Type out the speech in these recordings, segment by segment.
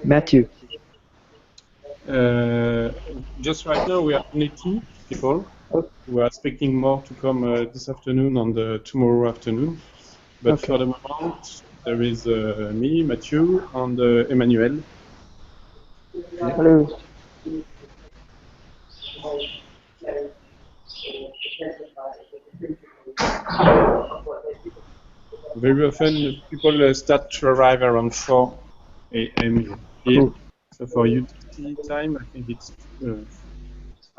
Matthew. Just right now we are only 2 people. We are expecting more to come this afternoon and tomorrow afternoon. But Okay. for the moment, there is me, Matthew, and Emmanuel. Hello. Very often people start to arrive around 4 a.m. here. Cool. So for UTC time, I think it's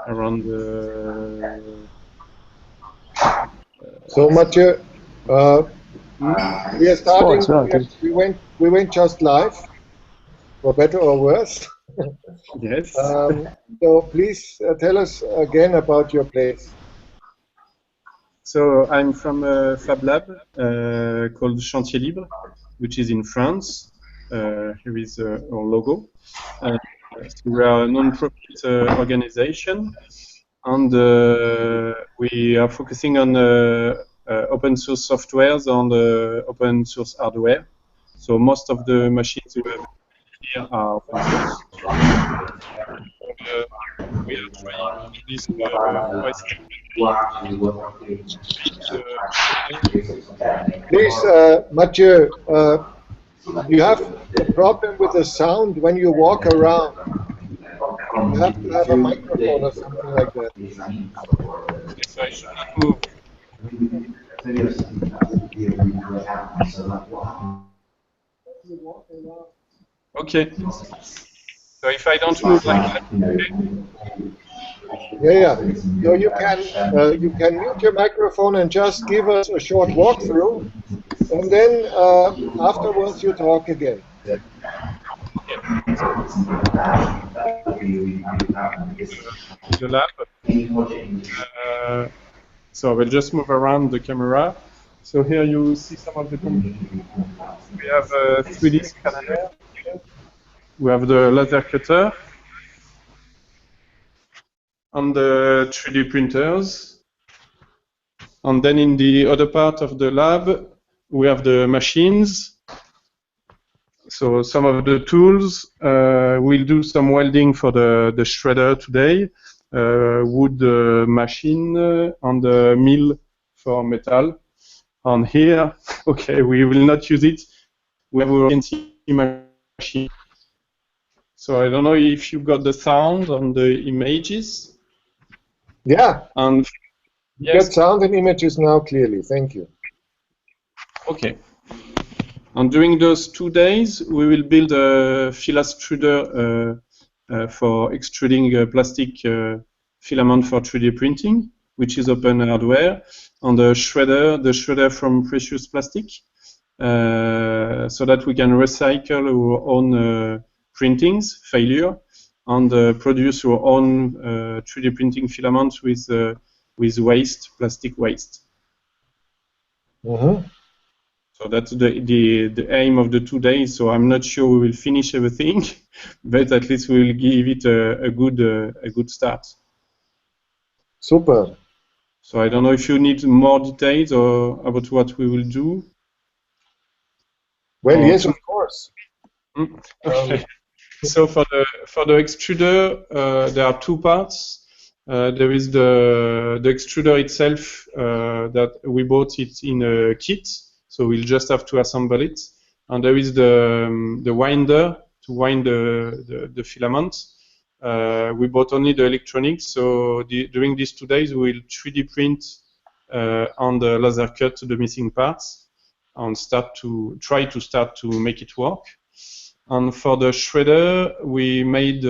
around. So Mathieu, we are starting. We went just live, for better or worse. Yes. So please tell us again about your place. So I'm from a Fab Lab called Chantier Libre, which is in France. Here is our logo. So we are a non-profit organization, and we are focusing on open source softwares and open source hardware. So most of the machines we have here are open source. We are trying this Please, Mathieu, you have a problem with the sound when you walk around. You have to have a microphone or something like that. So I should not move. Okay. So if I don't move like that, Yeah. So you can mute your microphone and just give us a short walkthrough, and then afterwards you talk again. The lab. So I will just move around the camera. So here you see some of the components. We have a 3D scanner. We have the laser cutter and the 3D printers. And then in the other part of the lab, we have the machines. So some of the tools, we'll do some welding for the shredder today, wood machine, and the mill for metal. And here, okay, we will not use it. We have a CNC machine. So I don't know if you got the sound on the images. Yeah. And you get sound and images now clearly. Thank you. Okay. And during those 2 days, we will build a fil extruder for extruding plastic filament for 3D printing, which is open hardware, and the shredder from precious plastic, so that we can recycle our own printings, failure, and produce our own 3D printing filaments with waste, plastic waste. Mm-hmm. So that's the aim of the 2 days. So I'm not sure we will finish everything, but at least we will give it a good start. Super. So I don't know if you need more details or about what we will do. Well, yes, of course. Okay. So for the extruder, there are 2 parts. There is the extruder itself that we bought it in a kit. So we'll just have to assemble it. And there is the winder to wind the filament. We bought only the electronics. So during these 2 days, we'll 3D print on the laser cut the missing parts and try to start to make it work. And for the shredder, we made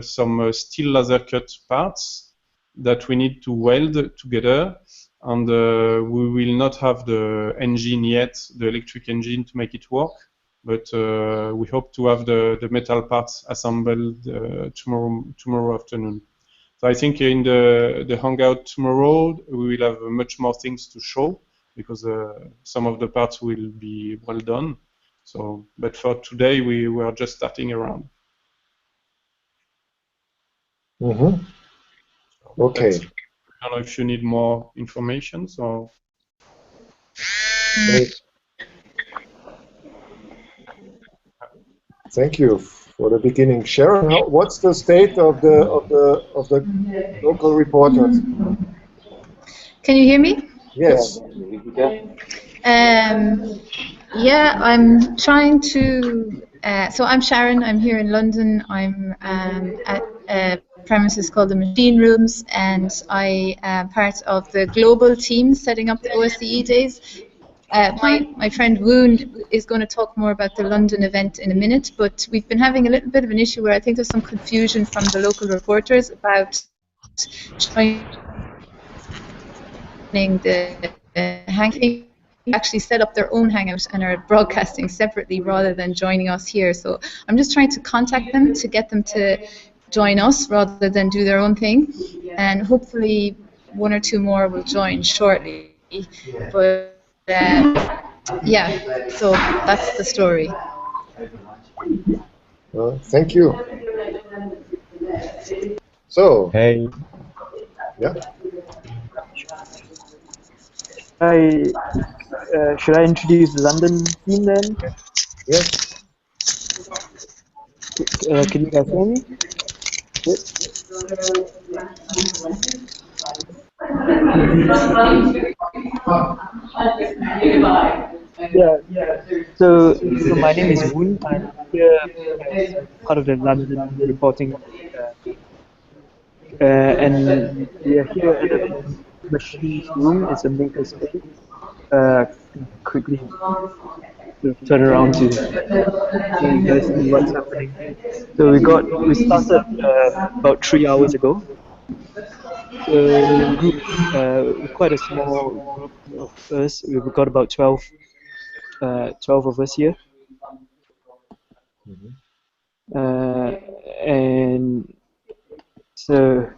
some steel laser cut parts that we need to weld together. And we will not have the engine yet, the electric engine, to make it work. But we hope to have the metal parts assembled tomorrow afternoon. So I think in the hangout tomorrow, we will have much more things to show, because some of the parts will be well done. So, but for today, we were just starting around. Mm-hmm. Okay. I don't know if you need more information. So. Thank you for the beginning. Sharon, what's the state of the local reporters? Can you hear me? Yes. Yeah, I'm trying to. So I'm Sharon. I'm here in London. I'm at a premises called the Machine Rooms, and I am part of the global team setting up the OSCE Days. My friend Woon is going to talk more about the London event in a minute, but we've been having a little bit of an issue where I think there's some confusion from the local reporters about joining the hangout. Actually set up their own hangout and are broadcasting separately rather than joining us here. So I'm just trying to contact them to get them to join us rather than do their own thing, and hopefully one or two more will join shortly. But yeah, so that's the story. Thank you. So, Hey. yeah. Should I introduce the London team then? Yes. Can you guys hear me? Yeah. So my name is Woon. I'm here as part of the London reporting, and we are here at the Machines Room. It's a maker space. Quickly turn around to so you guys see what's happening. So we started about 3 hours ago. So group, quite a small group of us. We've got about 12 of us here. And so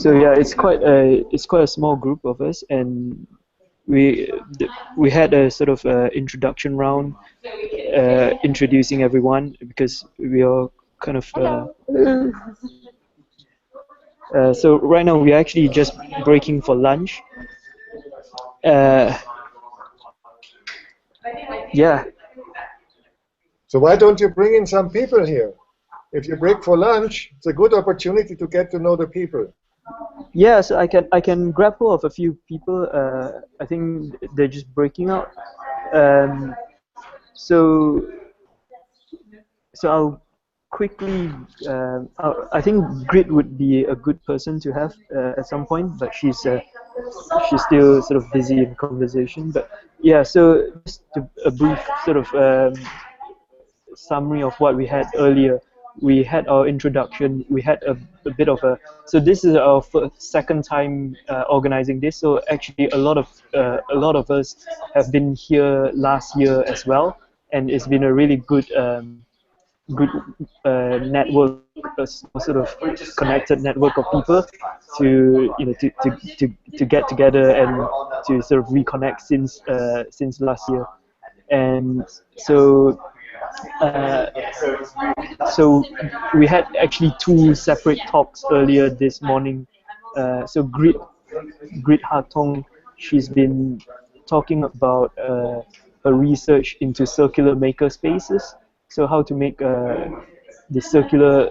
yeah, it's quite a small group of us, and we had a sort of introduction round, introducing everyone, because we are kind of so right now we're actually just breaking for lunch. Yeah. So why don't you bring in some people here? If you break for lunch, it's a good opportunity to get to know the people. Yeah, so I can grab hold of a few people. I think they're just breaking out. So I'll quickly. I think Grit would be a good person to have at some point, but she's still sort of busy in conversation. But yeah, so just a brief sort of summary of what we had earlier. We had our introduction. We had a bit of a. So this is our second time organizing this. So actually, a lot of us have been here last year as well, and it's been a really good network, a sort of connected network of people to to get together and to sort of reconnect since last year, and so. So we had actually two separate talks earlier this morning. So Grit Hartong, she's been talking about her research into circular maker spaces. So how to make the circular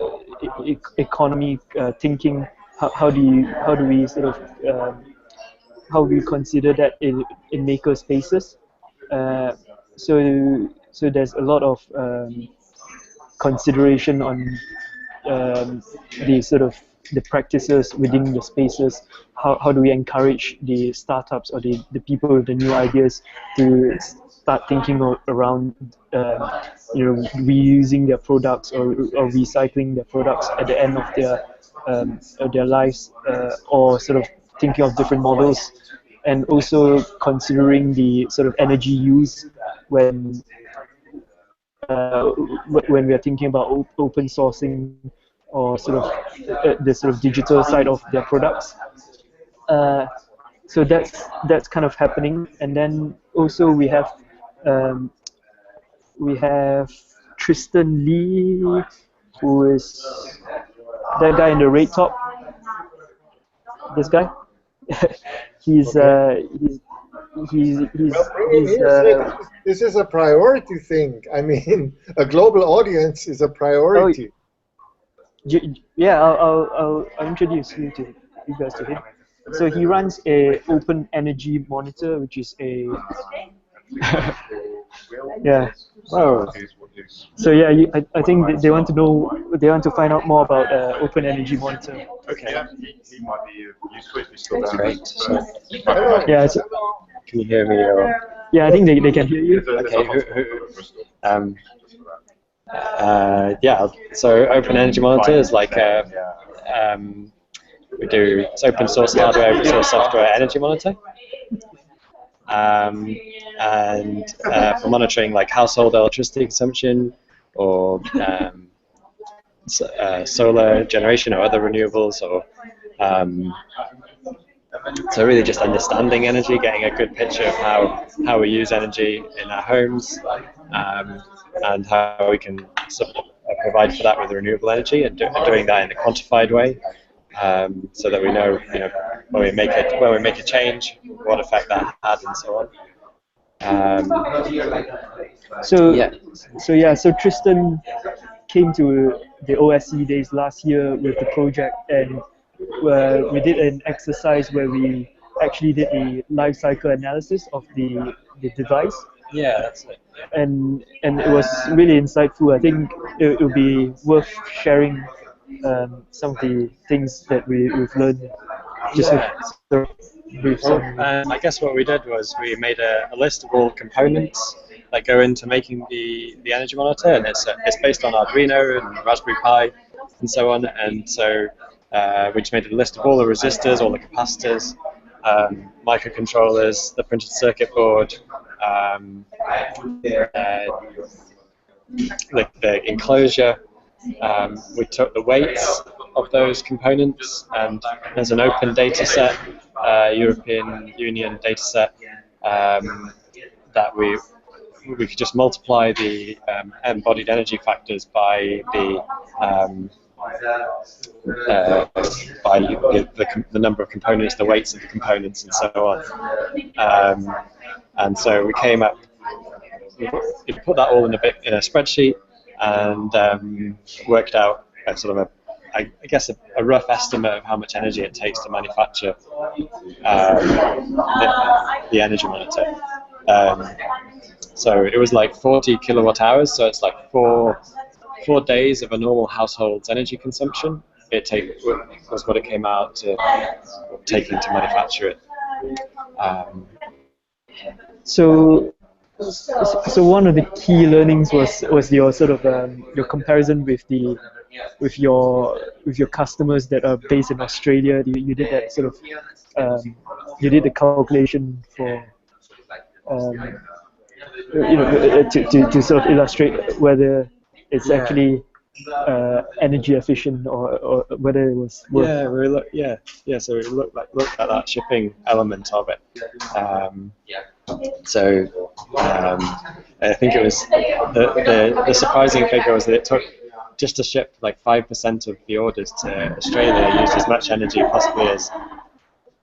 economy thinking. How do we sort of how we consider that in maker spaces. So there's a lot of consideration on the sort of the practices within the spaces. How do we encourage the startups or the people with the new ideas to start thinking around reusing their products or recycling their products at the end of their lives, or sort of thinking of different models, and also considering the sort of energy use when we are thinking about open sourcing or sort of the sort of digital side of their products. So that's kind of happening, and then also we have Tristan Lee, who is that guy in the red top. This guy, he's Well, bringing here, this is a priority thing. I mean, a global audience is a priority. Yeah, I'll introduce you guys to him. So he runs a open energy monitor, which is a yeah. Wow. So yeah, I think they want to find out more about open energy monitor. Okay. He might be useful if he's still down. Great. Yeah. Can you hear me? Or? Yeah, I think they can hear you. Okay. Yeah. So open energy monitor is like it's open source hardware, open source software energy monitor. And for monitoring like household electricity consumption or solar generation or other renewables, or so really just understanding energy, getting a good picture of how we use energy in our homes, and how we can provide for that with renewable energy, and doing that in a quantified way. So that we know, when we make a change, what effect that had, and so on. So Tristan came to the OSCEdays last year with the project, and we did an exercise where we actually did a life cycle analysis of the device. Yeah, that's it. Yeah. And it was really insightful. I think it would be worth sharing some of the things that we've learned. I guess what we did was we made a list of all components that go into making the energy monitor, and it's based on Arduino and Raspberry Pi and so on. And so we just made a list of all the resistors, all the capacitors, microcontrollers, the printed circuit board, the enclosure. We took the weights of those components, and there's an open data set, European Union data set, that we could just multiply the embodied energy factors by the number of components, the weights of the components, and so on. And so we came up, we put that all in a spreadsheet, and worked out a sort of a rough estimate of how much energy it takes to manufacture the energy monitor. So it was like 40 kilowatt hours, so it's like four days of a normal household's energy consumption. Was what it came out to taking to manufacture it. So one of the key learnings was your sort of your comparison with your customers that are based in Australia. You did that sort of you did the calculation for to sort of illustrate whether it's actually energy efficient or whether it was worth. So we looked at that shipping element of it. I think it was the surprising figure was that it took just to ship like 5% of the orders to Australia used as much energy possibly as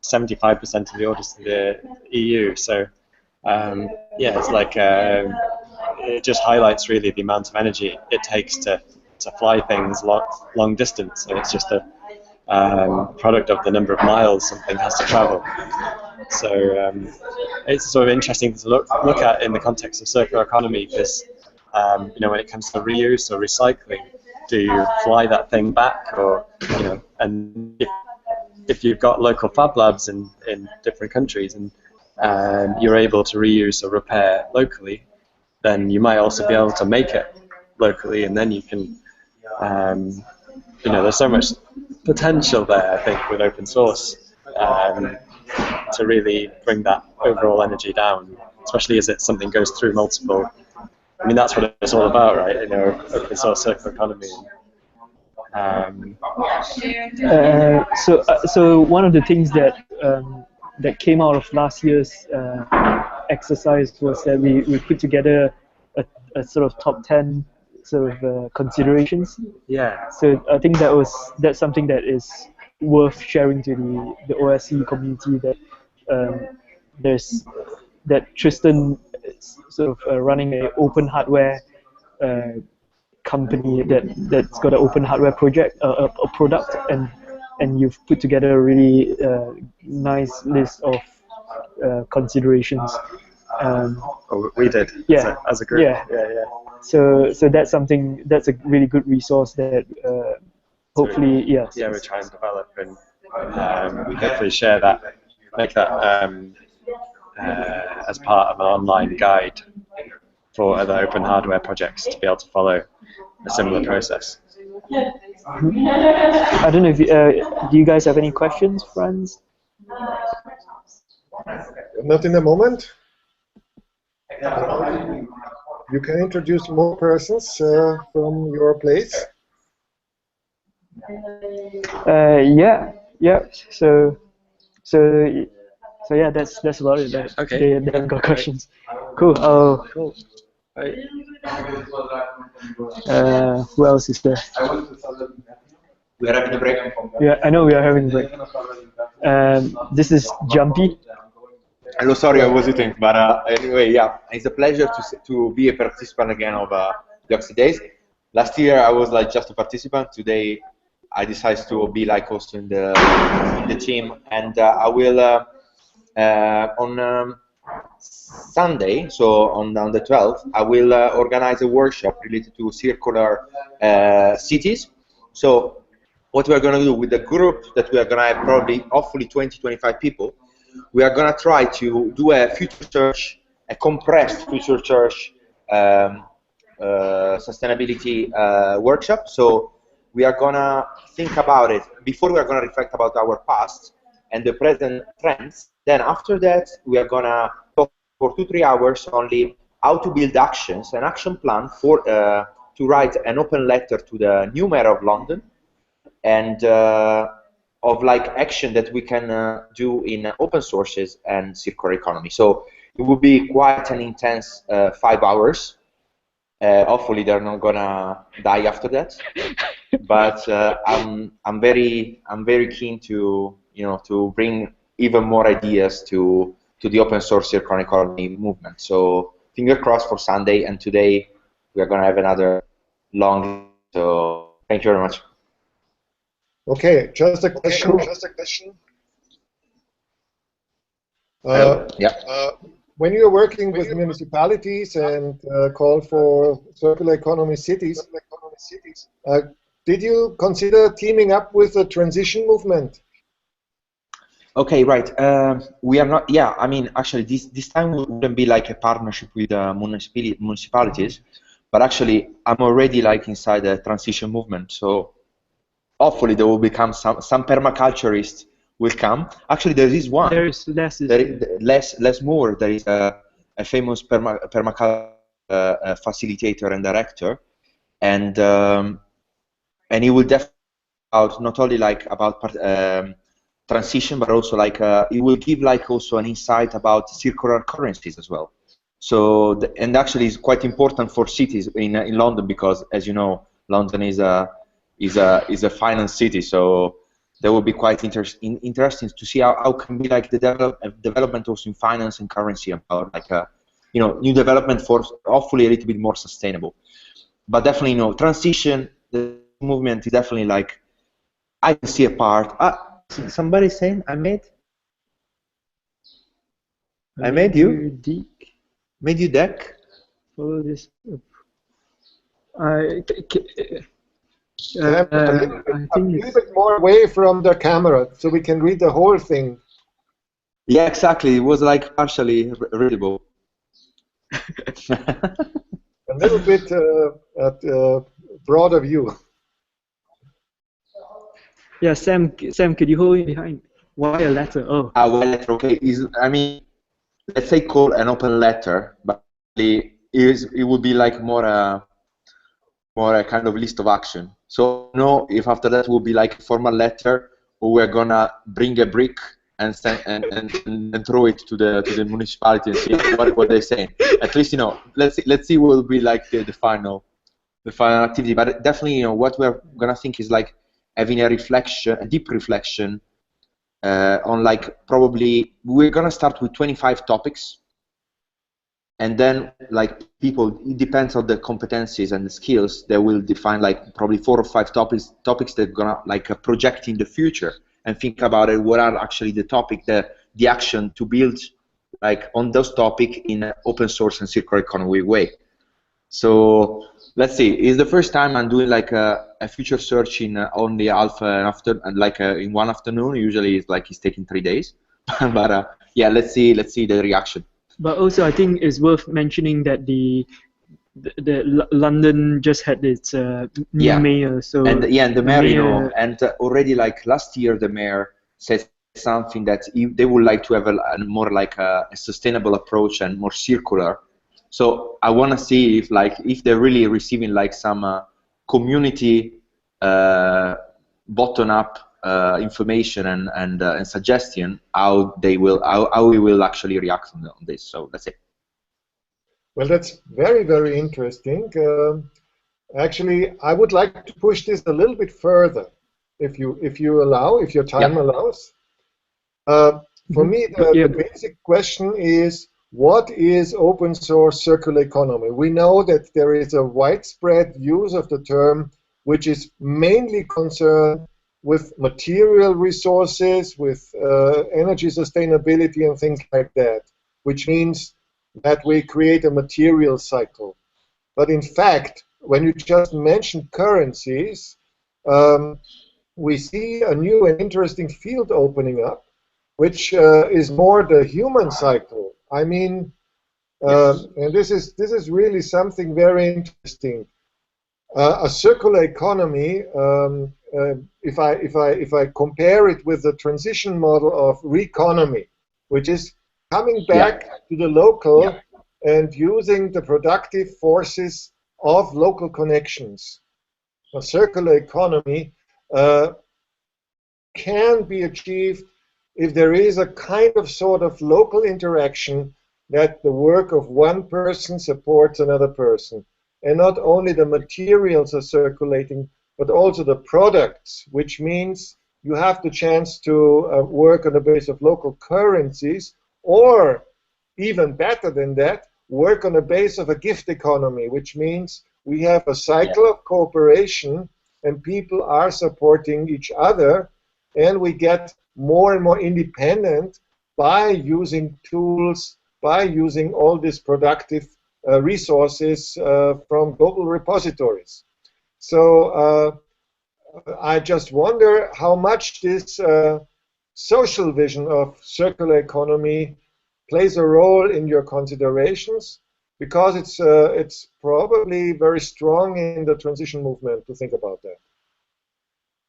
75% of the orders to the EU. So it's like it just highlights really the amount of energy it takes to fly things long distance. So it's just a product of the number of miles something has to travel. So it's sort of interesting to look at in the context of circular economy, because when it comes to reuse or recycling, do you fly that thing back, or and if you've got local fab labs in different countries and you're able to reuse or repair locally, then you might also be able to make it locally, and then you can there's so much potential there, I think, with open source to really bring that overall energy down, especially as something goes through multiple. I mean, that's what it's all about, right? Open source circular economy. So one of the things that came out of last year's exercise was that we put together a sort of top 10 sort of considerations. Yeah. So I think that's something that is worth sharing to the OSCE community, that there's that Tristan is sort of running an open hardware company that's got an open hardware project, a product, and you've put together a really nice list of considerations. We did. Yeah, as a group. Yeah. Yeah. So that's a really good resource that hopefully, yes. Yeah, we're trying to develop and hopefully share that, make that as part of an online guide for other open hardware projects to be able to follow a similar process. I don't know if do you guys have any questions, Franz? Not in the moment. You can introduce more persons from your place. Yeah. So yeah, that's about it. Okay. They haven't got questions. Cool. Oh, Cool. Right. who else is there? We are having a break. Yeah, I know we are having a break. This is Jumpy. Hello, sorry I was eating, but anyway, yeah, it's a pleasure to be a participant again of the OSCEdays. Last year I was like just a participant. Today I decided to be like also in the team, and I will on Sunday, so on the 12th, I will organize a workshop related to circular cities. So what we are going to do with the group that we are going to have, probably hopefully 20-25 people, we are going to try to do a future search, a compressed future search sustainability workshop. So we are going to think about it before we are going to reflect about our past and the present trends. Then after that, we are going to talk for 2-3 hours only how to build actions, an action plan for to write an open letter to the new mayor of London, and of like action that we can do in open sources and circular economy. So it will be quite an intense 5 hours. Hopefully they're not gonna die after that. But I'm very keen to to bring even more ideas to the open source circular economy movement. So finger crossed for Sunday, and today we are gonna have another long. So thank you very much. Okay, just a question. When you're working with municipalities and call for circular economy cities, did you consider teaming up with the transition movement? Okay, right. We are not. Yeah, I mean, actually, this time wouldn't be like a partnership with municipalities, but actually, I'm already like inside the transition movement. So hopefully, there will become some permaculturists will come. Actually, there is one. There is less. Less more. There is a famous permaculture facilitator and director, and he will definitely out not only like about transition, but also like it will give like also an insight about circular currencies as well. So and actually it's quite important for cities in London, because as you know, London is a finance city. So that will be quite interesting to see how can be like the development also in finance and currency, about like new development for hopefully a little bit more sustainable. But definitely transition, the movement is definitely like I can see a part. Somebody saying I made you deck. Follow this up. A I think little bit more away from the camera so we can read the whole thing. Yeah, exactly. It was like partially readable. A little bit at broader view. Yeah, Sam, could you hold it behind? Why a letter? Oh. Well, letter, okay. I mean, let's say call an open letter, but it would be like more a kind of list of action. So no, if after that will be like a formal letter, or we're gonna bring a brick and send and throw it to the municipality and see what they're saying. At least let's see what will be like the final activity. But definitely what we're gonna think is like having a deep reflection on like probably we're gonna start with 25 topics and then like people, it depends on the competencies and the skills. They will define like probably 4 or 5 topics that are gonna like project in the future and think about it. What are actually the topic, the action to build like on those topics in an open source and circular economy way. So let's see. It's the first time I'm doing like a future search in only half after, and like in one afternoon. Usually it's taking 3 days. But yeah, let's see the reaction. But also, I think it's worth mentioning that the London just had its new mayor. So and the mayor, you know, and already like last year the mayor said something that they would like to have a more like a sustainable approach and more circular. So I want to see if they're really receiving like some community bottom-up information and suggestion how we will actually react on this. So that's it. Well, that's very, very interesting. Actually, I would like to push this a little bit further, if your time allows. For me, the basic question is, what is open source circular economy? We know that there is a widespread use of the term, which is mainly concerned with material resources, with energy sustainability and things like that, which means that we create a material cycle. But in fact, when you just mentioned currencies, we see a new and interesting field opening up, which is more the human cycle. I mean, and this is really something very interesting. A circular economy, if I compare it with the transition model of reconomy, which is coming back to the local and using the productive forces of local connections. A circular economy can be achieved if there is a kind of sort of local interaction, that the work of one person supports another person. And not only the materials are circulating, but also the products, which means you have the chance to work on the basis of local currencies, or even better than that, work on the basis of a gift economy, which means we have a cycle of cooperation and people are supporting each other, and we get more and more independent by using tools, by using all these productive resources from global repositories. So I just wonder how much this social vision of circular economy plays a role in your considerations, because it's probably very strong in the transition movement to think about that.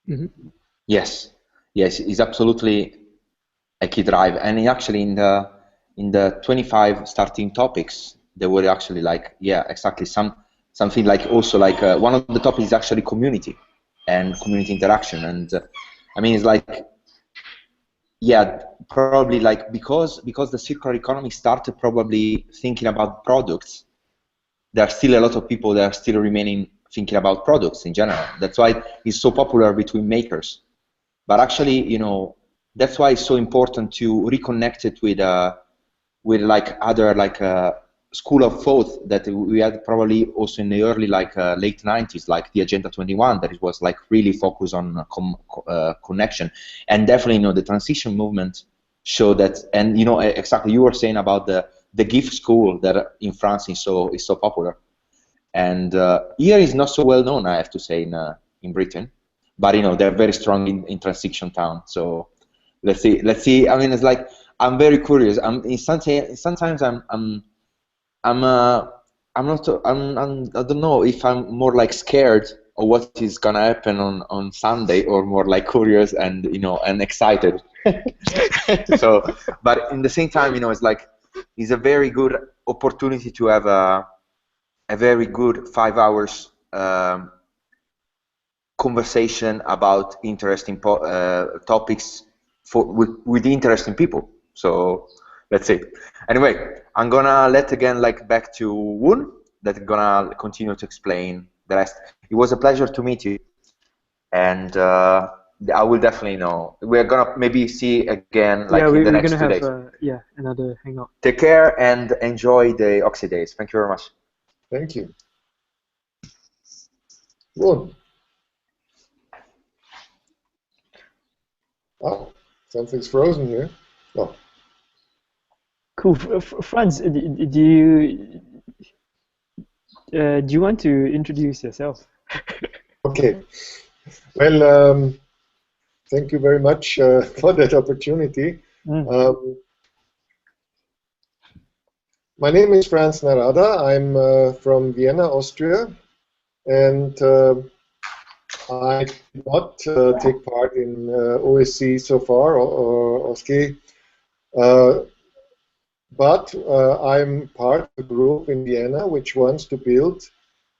Mm-hmm. Yes, it's absolutely a key drive, and actually in the 25 starting topics, there were actually like exactly something like also like one of the topics is actually community and community interaction, and I mean it's like probably like because the circular economy started probably thinking about products, there are still a lot of people that are still remaining thinking about products in general. That's why it's so popular between makers. But actually, you know, that's why it's so important to reconnect it with like other like school of thought that we had probably also in the early like late 90s, like the Agenda 21, that it was like really focused on connection. And definitely, you know, the transition movement showed that. And you know, exactly, you were saying about the gift school that in France is so popular, and here is not so well known, I have to say, in Britain. But you know, they're very strong in transition town. So let's see. I mean, it's like I'm very curious. Sometimes I don't know if I'm more like scared of what is gonna happen on Sunday, or more like curious and you know and excited. So, but in the same time, you know, it's like it's a very good opportunity to have a very good 5 hours conversation about interesting topics with interesting people. So let's see. Anyway, I'm gonna let again like back to Woon, that's gonna continue to explain the rest. It was a pleasure to meet you, and I will definitely know. We're gonna maybe see again like Yeah, in the we're next gonna 2 have days. yeah, another hangout. Take care and enjoy the OSCEdays. Thank you very much. Thank you. Good. Oh, something's frozen here. Oh. Cool. Franz, do you want to introduce yourself? Okay. Well, thank you very much for that opportunity. My name is Franz Narada. I'm from Vienna, Austria, and I did not take part in OSCE so far, or OSCE, but I'm part of a group in Vienna which wants to build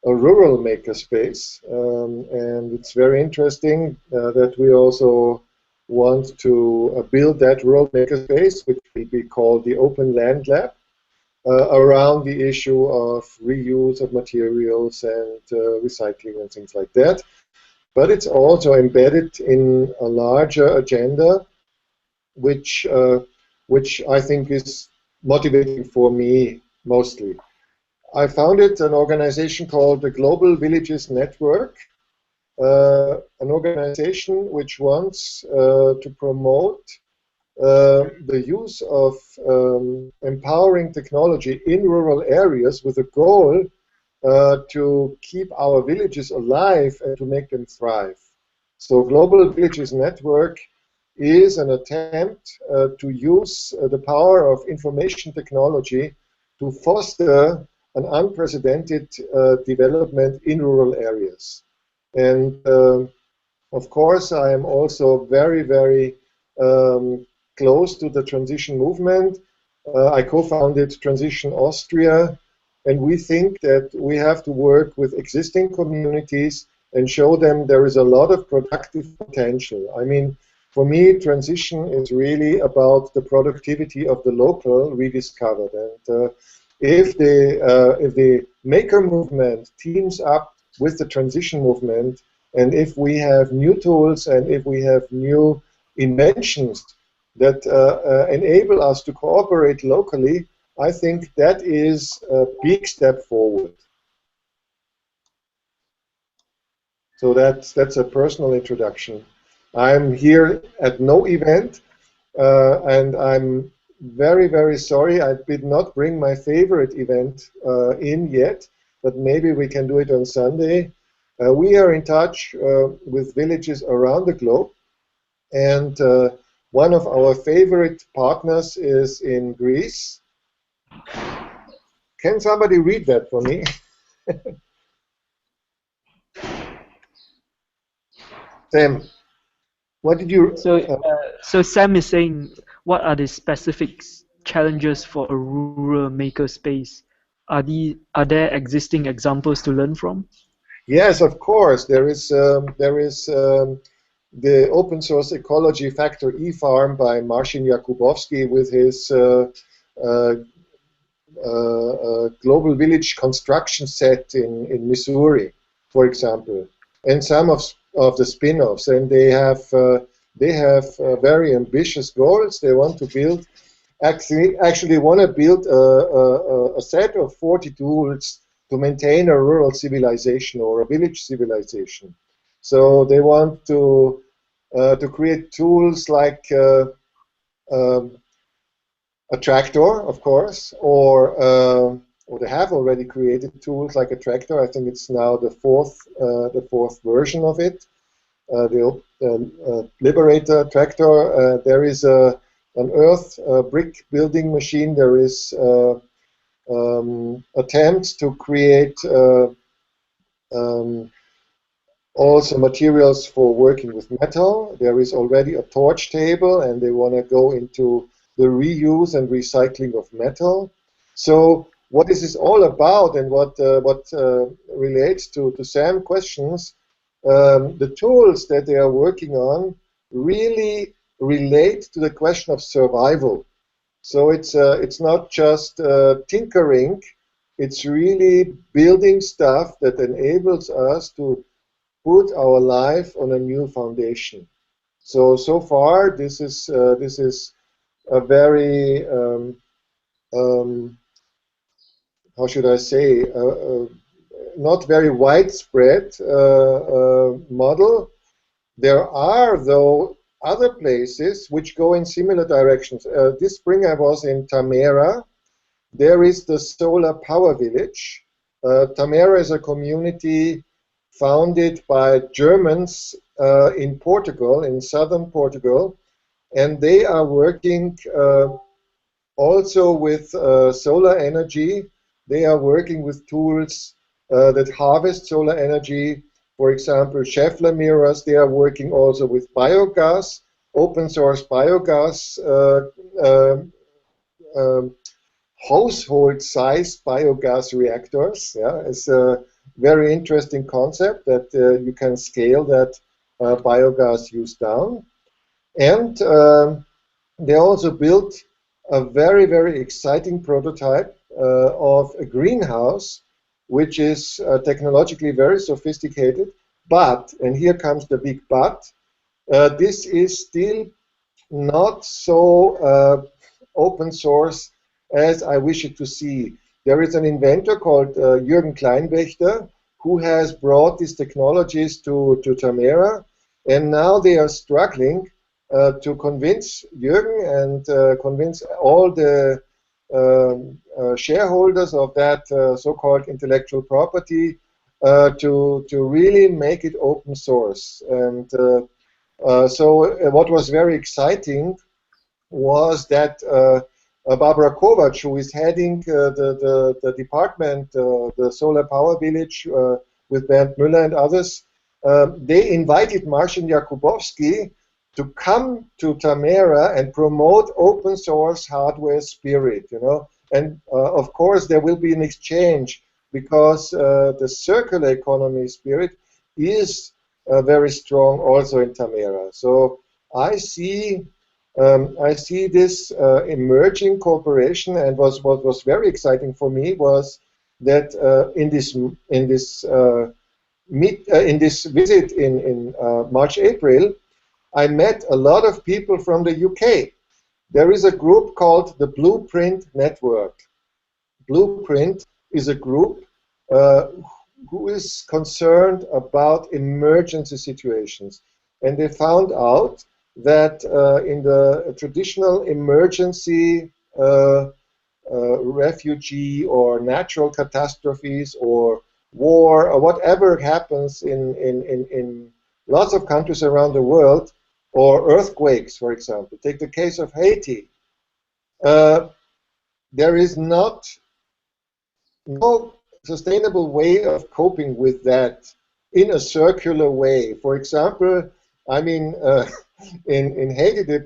a rural makerspace, and it's very interesting that we also want to build that rural makerspace, which will be called the Open Land Lab, around the issue of reuse of materials and recycling and things like that. But it's also embedded in a larger agenda, which I think is motivating for me mostly. I founded an organization called the Global Villages Network, an organization which wants to promote the use of empowering technology in rural areas with a goal to keep our villages alive and to make them thrive. So Global Villages Network is an attempt to use the power of information technology to foster an unprecedented development in rural areas. And of course, I am also very, very close to the transition movement. I co-founded Transition Austria, and we think that we have to work with existing communities and show them there is a lot of productive potential. I mean, for me, transition is really about the productivity of the local rediscovered. And if the maker movement teams up with the transition movement, and if we have new tools and if we have new inventions that enable us to cooperate locally, I think that is a big step forward. So that's a personal introduction. I'm here at no event, and I'm very, very sorry I did not bring my favorite event in yet, but maybe we can do it on Sunday. We are in touch with villages around the globe, and one of our favorite partners is in Greece. Can somebody read that for me? Sam, what did you... So Sam is saying, what are the specific challenges for a rural makerspace? Are there existing examples to learn from? Yes, of course. There is the open source ecology factor eFarm by Marcin Jakubowski with his global village construction set in Missouri, for example, and some of the spin-offs. And they have very ambitious goals. They want to build, actually want to build a set of 40 tools to maintain a rural civilization or a village civilization. So they want to create tools like a tractor, of course, or they have already created tools like a tractor. I think it's now the fourth version of it. The Liberator tractor. There is an earth brick building machine. There is attempts to create also materials for working with metal. There is already a torch table, and they want to go into the reuse and recycling of metal. So what is this all about, and what relates to Sam's questions? The tools that they are working on really relate to the question of survival. So it's not just tinkering, it's really building stuff that enables us to put our life on a new foundation. So far, this is a very how should I say, not very widespread model. There are, though, other places which go in similar directions. This spring I was in Tamera. There is the Solar Power Village. Tamera is a community founded by Germans in Portugal, in southern Portugal, and they are working also with solar energy. They are working with tools that harvest solar energy. For example, Scheffler mirrors. They are working also with biogas, open source biogas, household-sized biogas reactors. Yeah, it's a very interesting concept that you can scale that biogas use down. And they also built a very, very exciting prototype of a greenhouse, which is technologically very sophisticated. But, and here comes the big but, this is still not so open source as I wish it to see. There is an inventor called Jürgen Kleinwächter who has brought these technologies to Tamera, and now they are struggling to convince Jürgen and convince all the shareholders of that so-called intellectual property to really make it open source. And so what was very exciting was that Barbara Kovac, who is heading the department, the Solar Power Village, with Bernd Müller and others, they invited Marcin Jakubowski to come to Tamera and promote open source hardware spirit, you know. And of course there will be an exchange, because the circular economy spirit is very strong also in Tamera. So I see this emerging cooperation, and what was very exciting for me was that in this visit in March-April, I met a lot of people from the UK. There is a group called the Blueprint Network. Blueprint is a group who is concerned about emergency situations. And they found out that in the traditional emergency refugee or natural catastrophes or war or whatever happens in lots of countries around the world, or earthquakes, for example. Take the case of Haiti. There is no sustainable way of coping with that in a circular way. For example, I mean, in Haiti, they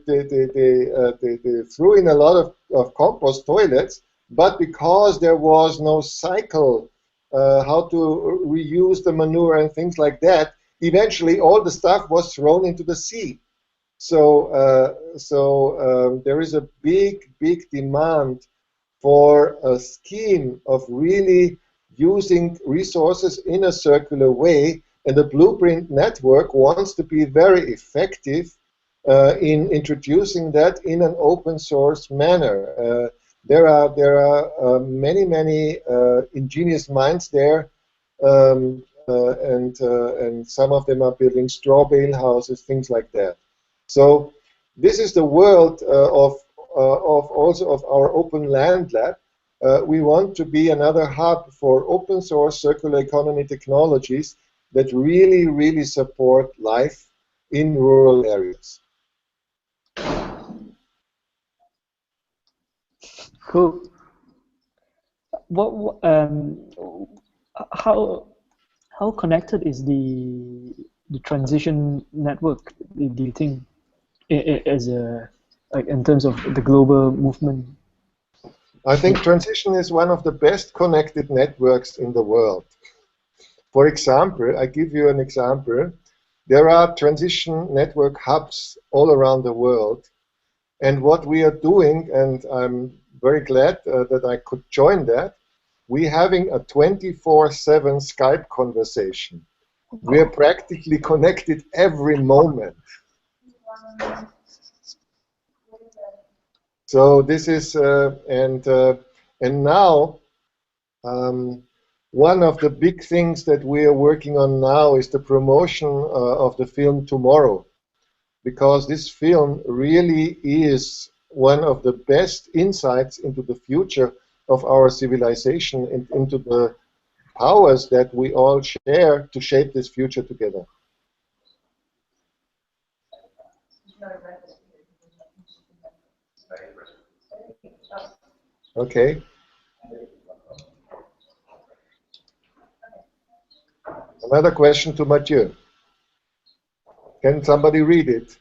threw in a lot of compost toilets, but because there was no cycle, how to reuse the manure and things like that, eventually all the stuff was thrown into the sea. So, there is a big demand for a scheme of really using resources in a circular way, and the Blueprint Network wants to be very effective in introducing that in an open source manner. There are many ingenious minds there, and some of them are building straw bale houses, things like that. So this is the world of our Open Land Lab. We want to be another hub for open source circular economy technologies that really support life in rural areas. Cool. How connected is the transition network, do you think, as a, like, in terms of the global movement? I think transition is one of the best connected networks in the world. For example, I give you an example. There are transition network hubs all around the world, and what we are doing, and I'm very glad that I could join that, we're having a 24/7 Skype conversation. We are practically connected every moment. So this is and now one of the big things that we are working on now is the promotion of the film tomorrow, because this film really is one of the best insights into the future of our civilization and into the powers that we all share to shape this future together. Okay. Another question to Mathieu. Can somebody read it?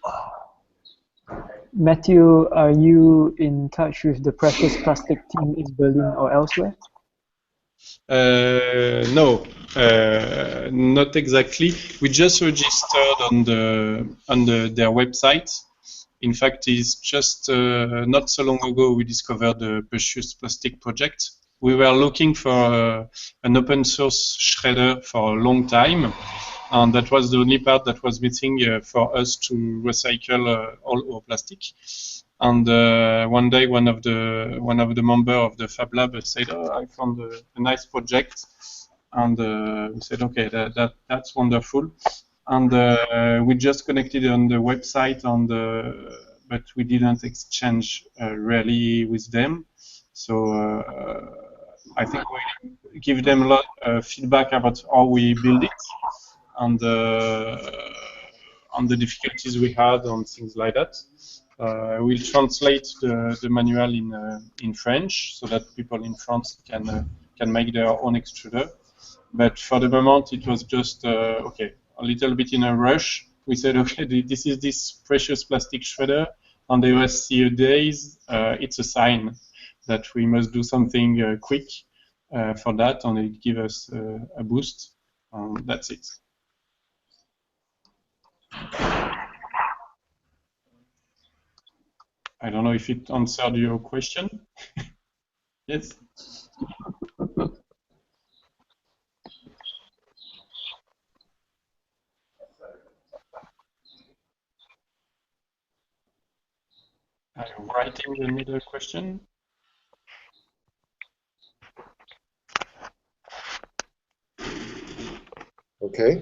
Matthew, are you in touch with the Precious Plastic team in Berlin or elsewhere? No, not exactly. We just registered on their website. In fact, it's just not so long ago we discovered the Precious Plastic project. We were looking for an open source shredder for a long time, and that was the only part that was missing for us to recycle all our plastic. And one day, one of the members of the Fab Lab said, "Oh, I found a nice project," and we said, "Okay, that's wonderful." And we just connected on the website, but we didn't exchange really with them. So I think we give them a lot of feedback about how we build it and on the difficulties we had on things like that. We'll translate the manual in French so that people in France can make their own extruder. But for the moment, it was just okay, a little bit in a rush. We said, okay, this is this precious plastic shredder on the OSCEdays. It's a sign that we must do something quick for that, and it gives us a boost. That's it. I don't know if it answered your question. Yes. Are you writing another question? Okay.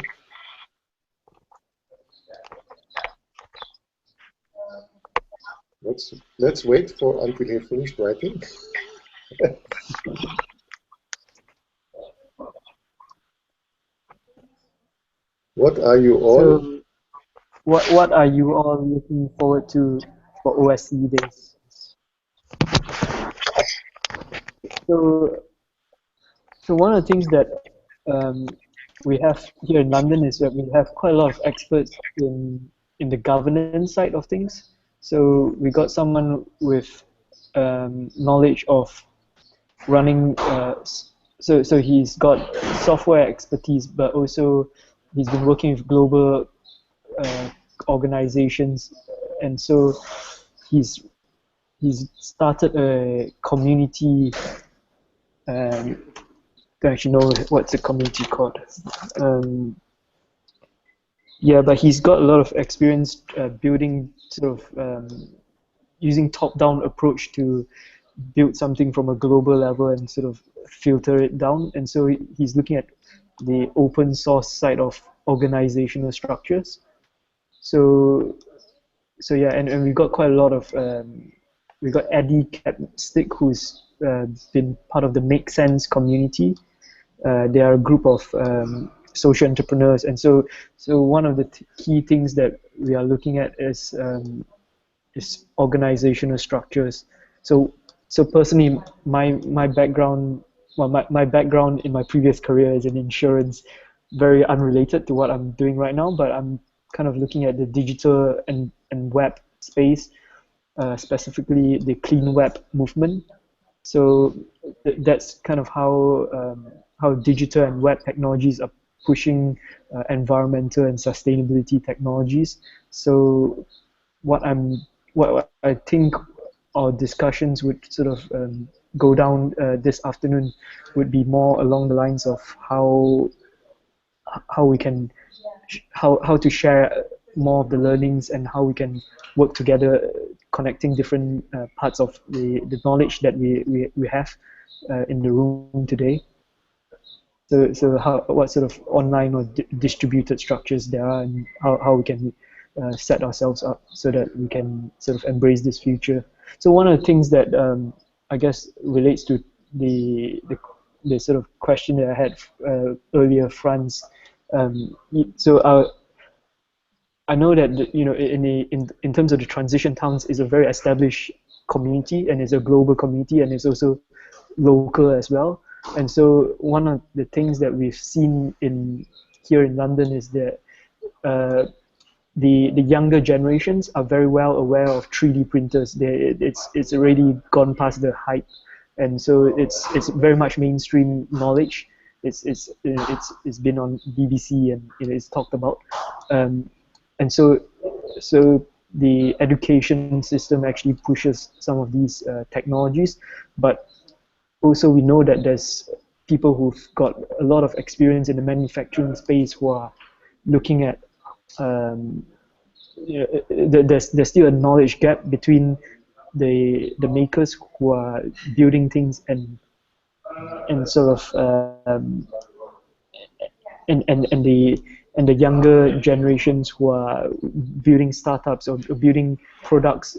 Let's wait for until he finished writing. What are you all? So, what are you all looking forward to for OSCEdays? So one of the things that we have here in London is that we have quite a lot of experts in the governance side of things. So we got someone with knowledge of running. So he's got software expertise, but also he's been working with global organizations, and so he's started a community. Don't actually know what's the community called. Yeah, but he's got a lot of experience building sort of using top-down approach to build something from a global level and sort of filter it down. And so he's looking at the open source side of organizational structures. So yeah, and we got quite a lot of we got Eddie Capstick, who's been part of the Make Sense community. They are a group of social entrepreneurs, and so one of the key things that we are looking at is organizational structures. So personally, my background, well, my background in my previous career is in insurance, very unrelated to what I'm doing right now, but I'm kind of looking at the digital and web space, specifically the clean web movement. So that's kind of how digital and web technologies are pushing environmental and sustainability technologies. So what I think our discussions would sort of go down this afternoon would be more along the lines of how we can how to share more of the learnings and how we can work together, connecting different parts of the knowledge that we have in the room today. So what sort of online or distributed structures there are, and how we can set ourselves up so that we can sort of embrace this future. So one of the things that I guess relates to the sort of question that I had earlier, Franz. So I know that in terms of the transition towns, is a very established community, and it's a global community, and it's also local as well. And so one of the things that we've seen here in London is that the younger generations are very well aware of 3D printers. It's already gone past the hype, and so it's very much mainstream knowledge. It's been on BBC and it's talked about, and so the education system actually pushes some of these technologies, but also we know that there's people who've got a lot of experience in the manufacturing space who are looking at there's still a knowledge gap between the makers who are building things and sort of and the younger generations who are building startups or building products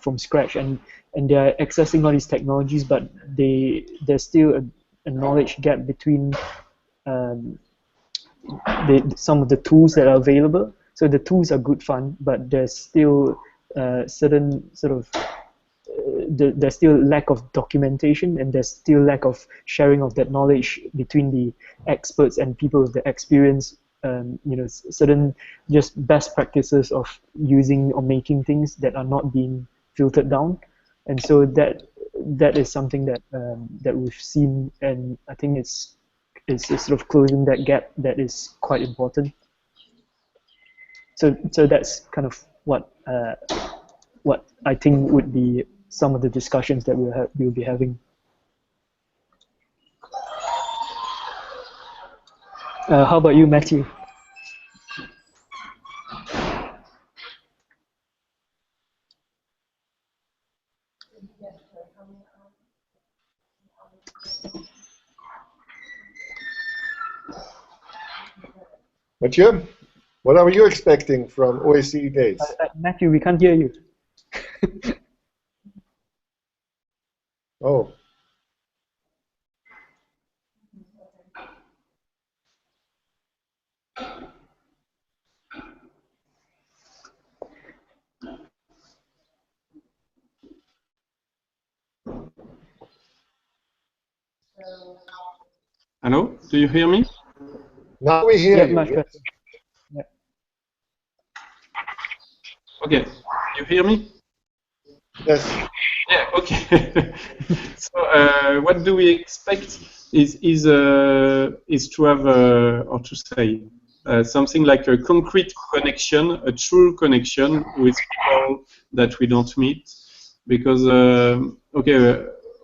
from scratch, and they're accessing all these technologies, but there's still a knowledge gap between some of the tools that are available. So the tools are good fun, but there's still certain sort of there's still lack of documentation, and there's still lack of sharing of that knowledge between the experts and people with the experience. Certain just best practices of using or making things that are not being filtered down, and so that is something that we've seen, and I think it's sort of closing that gap that is quite important. So that's kind of what I think would be some of the discussions that we'll be having. How about you, Matthew? Mathieu, what are you expecting from OSCE Days? Matthew, we can't hear you. Oh. Hello, do you hear me? Now we hear you. Much better. Yes. Yeah. Okay, you hear me? Yes. Yeah. Okay. So what do we expect is to have or to say something like a concrete connection, a true connection with people that we don't meet, because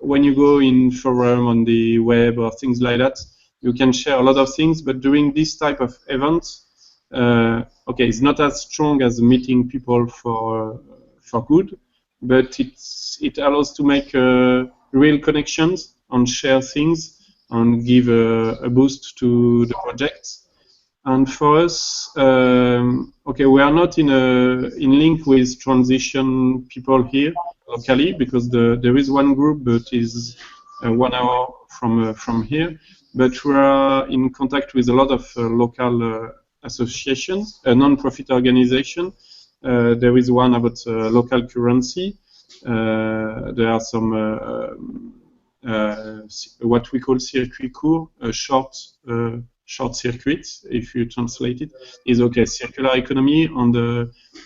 when you go in forum on the web or things like that, you can share a lot of things, but during this type of events, it's not as strong as meeting people for good, but it allows to make real connections and share things and give a boost to the project. And for us, we are not in link with transition people here locally, because there is one group, but is 1 hour from here. But we are in contact with a lot of local associations, a non-profit organization. There is one about local currency. There are some what we call circuit court, short circuits, if you translate it, is circular economy on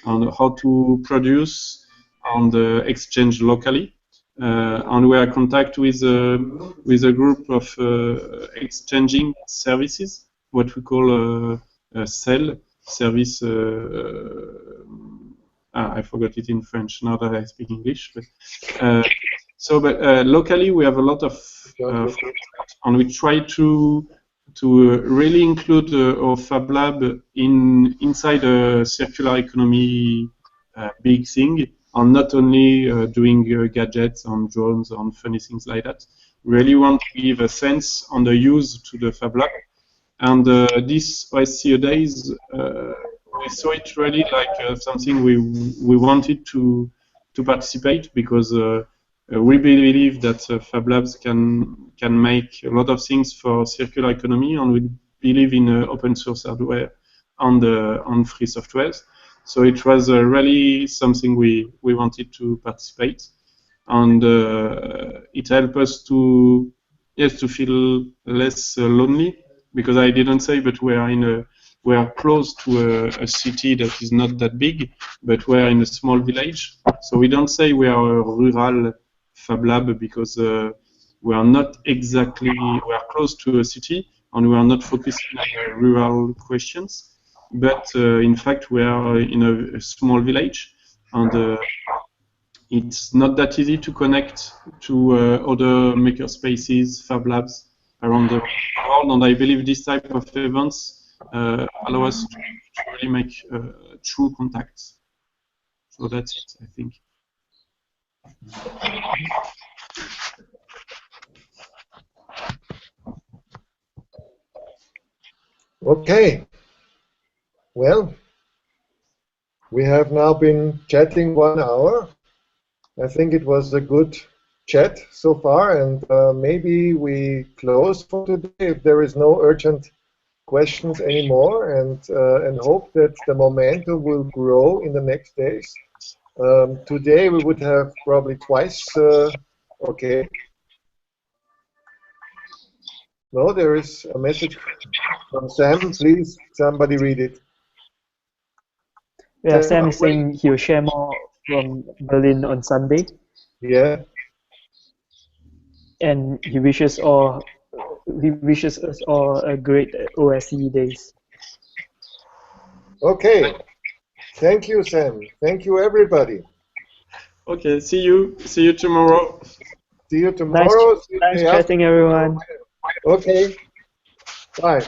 how to produce and exchange locally. And we are in contact with a group of exchanging services, what we call SEL, service. I forgot it in French. Now that I speak English, but locally we have a lot of, and we try to to really include our Fab Lab inside a circular economy big thing, and not only doing gadgets on drones and funny things like that. Really want to give a sense on the use to the Fab Lab. And this OSCEdays, we saw it really like something we wanted to participate, because we believe that Fab Labs can make a lot of things for circular economy, and we believe in open source hardware and free software. So it was really something we wanted to participate, and it helped us to feel less lonely, because I didn't say, but we are close to a city that is not that big, but we are in a small village. So we don't say we are a rural Fab Lab, because we are not exactly, we are close to a city, and we are not focusing on rural questions. But in fact, we are in a small village, and it's not that easy to connect to other makerspaces, Fab Labs around the world. And I believe this type of events allow us to really make true contacts. So that's it, I think. Okay. Well, we have now been chatting 1 hour. I think it was a good chat so far, and maybe we close for today if there is no urgent questions anymore, and hope that the momentum will grow in the next days. Today we would have probably twice. Okay. No, there is a message from Sam. Please, somebody read it. Yeah, Sam is saying he'll share more from Berlin on Sunday. Yeah. And he wishes us all a great OSCEdays. Okay. Thank you, Sam. Thank you, everybody. Okay, see you tomorrow. See you tomorrow. Nice chatting, everyone. Okay. Bye.